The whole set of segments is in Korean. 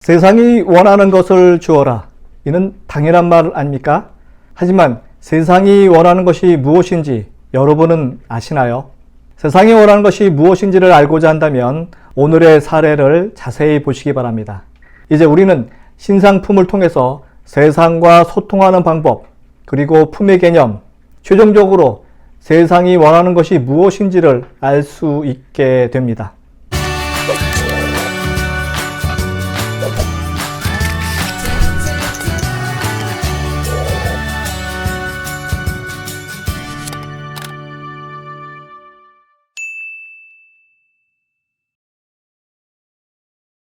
세상이 원하는 것을 주어라. 이는 당연한 말 아닙니까? 하지만 세상이 원하는 것이 무엇인지 여러분은 아시나요? 세상이 원하는 것이 무엇인지를 알고자 한다면 오늘의 사례를 자세히 보시기 바랍니다. 이제 우리는 신상품을 통해서 세상과 소통하는 방법, 그리고 품의 개념, 최종적으로 세상이 원하는 것이 무엇인지를 알 수 있게 됩니다.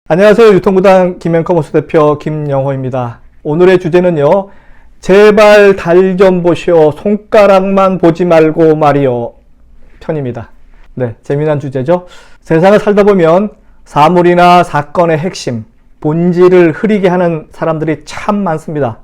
안녕하세요. 유통구당 김앤커머스 대표 김영호입니다. 오늘의 주제는요. 제발 달 좀 보시오. 손가락만 보지 말고 말이요. 편입니다. 네, 재미난 주제죠. 세상을 살다 보면 사물이나 사건의 핵심, 본질을 흐리게 하는 사람들이 참 많습니다.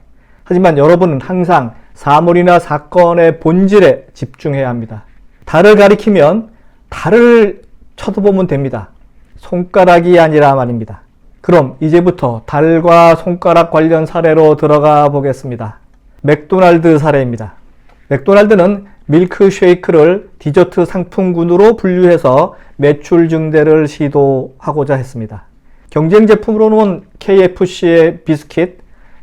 하지만 여러분은 항상 사물이나 사건의 본질에 집중해야 합니다. 달을 가리키면 달을 쳐다보면 됩니다. 손가락이 아니라 말입니다. 그럼 이제부터 달과 손가락 관련 사례로 들어가 보겠습니다. 맥도날드 사례입니다. 맥도날드는 밀크쉐이크를 디저트 상품군으로 분류해서 매출 증대를 시도하고자 했습니다. 경쟁 제품으로는 KFC의 비스킷,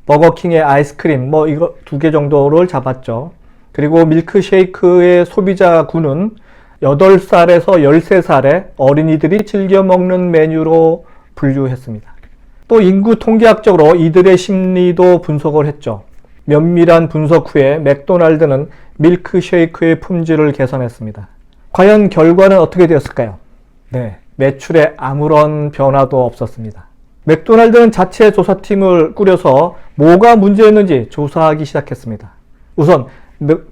버거킹의 아이스크림, 이거 2개 정도를 잡았죠. 그리고 밀크쉐이크의 소비자군은 8살에서 13살의 어린이들이 즐겨 먹는 메뉴로 분류했습니다. 또 인구 통계학적으로 이들의 심리도 분석을 했죠. 면밀한 분석 후에 맥도날드는 밀크쉐이크의 품질을 개선했습니다. 과연 결과는 어떻게 되었을까요? 네, 매출에 아무런 변화도 없었습니다. 맥도날드는 자체 조사팀을 꾸려서 뭐가 문제였는지 조사하기 시작했습니다. 우선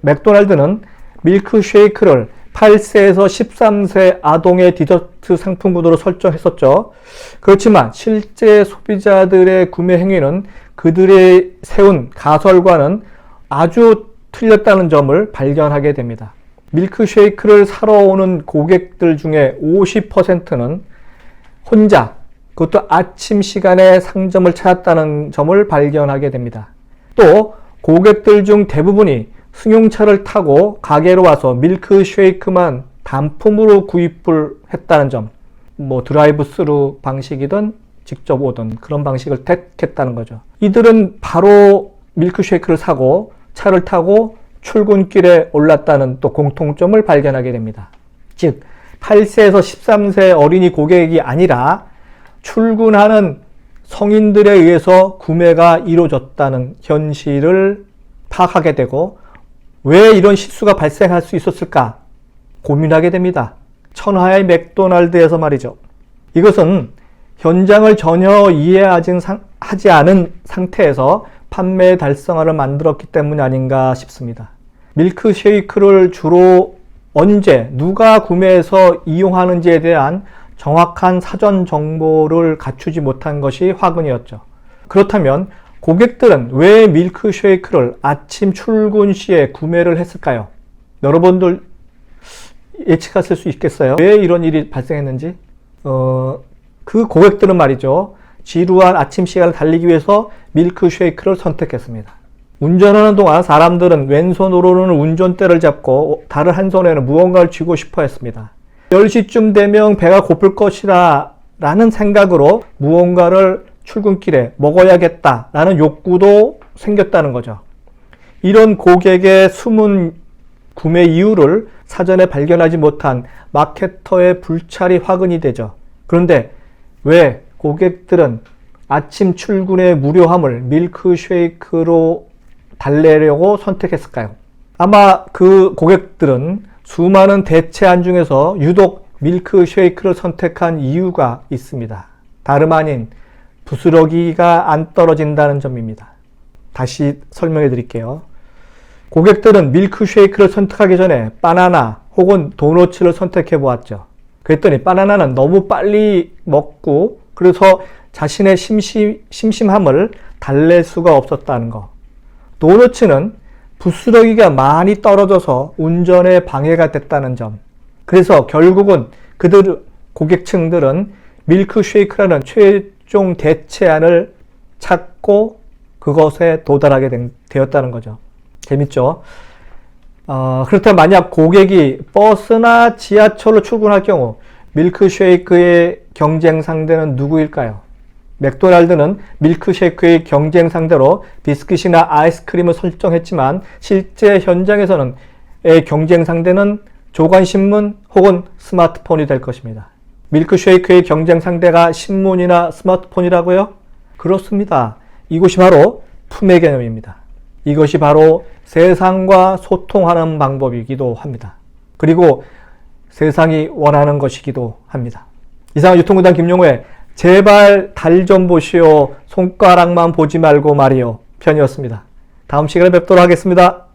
맥도날드는 밀크쉐이크를 8세에서 13세 아동의 디저트 상품군으로 설정했었죠. 그렇지만 실제 소비자들의 구매 행위는 그들의 세운 가설과는 아주 틀렸다는 점을 발견하게 됩니다. 밀크쉐이크를 사러 오는 고객들 중에 50%는 혼자, 그것도 아침 시간에 상점을 찾았다는 점을 발견하게 됩니다. 또 고객들 중 대부분이 승용차를 타고 가게로 와서 밀크쉐이크만 단품으로 구입을 했다는 점, 드라이브 스루 방식이든 직접 오든 그런 방식을 택했다는 거죠. 이들은 바로 밀크쉐이크를 사고 차를 타고 출근길에 올랐다는 또 공통점을 발견하게 됩니다. 즉 8세에서 13세 어린이 고객이 아니라 출근하는 성인들에 의해서 구매가 이루어졌다는 현실을 파악하게 되고, 왜 이런 실수가 발생할 수 있었을까 고민하게 됩니다. 천하의 맥도날드에서 말이죠. 이것은 현장을 전혀 이해하지 않은 상태에서 판매 달성화를 만들었기 때문이 아닌가 싶습니다. 밀크쉐이크를 주로 언제 누가 구매해서 이용하는지에 대한 정확한 사전 정보를 갖추지 못한 것이 화근이었죠. 그렇다면 고객들은 왜 밀크쉐이크를 아침 출근 시에 구매를 했을까요? 여러분들 예측하실 수 있겠어요? 왜 이런 일이 발생했는지? 그 고객들은 말이죠. 지루한 아침 시간을 달리기 위해서 밀크쉐이크를 선택했습니다. 운전하는 동안 사람들은 왼손으로는 운전대를 잡고 다른 한 손에는 무언가를 쥐고 싶어 했습니다. 10시쯤 되면 배가 고플 것이라 라는 생각으로 무언가를 출근길에 먹어야겠다라는 욕구도 생겼다는 거죠. 이런 고객의 숨은 구매 이유를 사전에 발견하지 못한 마케터의 불찰이 화근이 되죠. 그런데 왜 고객들은 아침 출근의 무료함을 밀크쉐이크로 달래려고 선택했을까요? 아마 그 고객들은 수많은 대체안 중에서 유독 밀크쉐이크를 선택한 이유가 있습니다. 다름 아닌 부스러기가 안 떨어진다는 점입니다. 다시 설명해 드릴게요. 고객들은 밀크쉐이크를 선택하기 전에 바나나 혹은 도너츠를 선택해 보았죠. 그랬더니 바나나는 너무 빨리 먹고 그래서 자신의 심심함을 달랠 수가 없었다는 거. 도너츠는 부스러기가 많이 떨어져서 운전에 방해가 됐다는 점. 그래서 결국은 고객층들은 밀크쉐이크라는 최종 대체안을 찾고 그것에 도달하게 되었다는 거죠. 재밌죠? 그렇다면 만약 고객이 버스나 지하철로 출근할 경우 밀크쉐이크의 경쟁 상대는 누구일까요? 맥도날드는 밀크쉐이크의 경쟁 상대로 비스킷이나 아이스크림을 설정했지만 실제 현장에서는 경쟁 상대는 조간신문 혹은 스마트폰이 될 것입니다. 밀크쉐이크의 경쟁 상대가 신문이나 스마트폰이라고요? 그렇습니다. 이것이 바로 품의 개념입니다. 이것이 바로 세상과 소통하는 방법이기도 합니다. 그리고 세상이 원하는 것이기도 합니다. 이상 유통구단 김용호의 제발 달 좀 보시오 손가락만 보지 말고 말이요 편이었습니다. 다음 시간에 뵙도록 하겠습니다.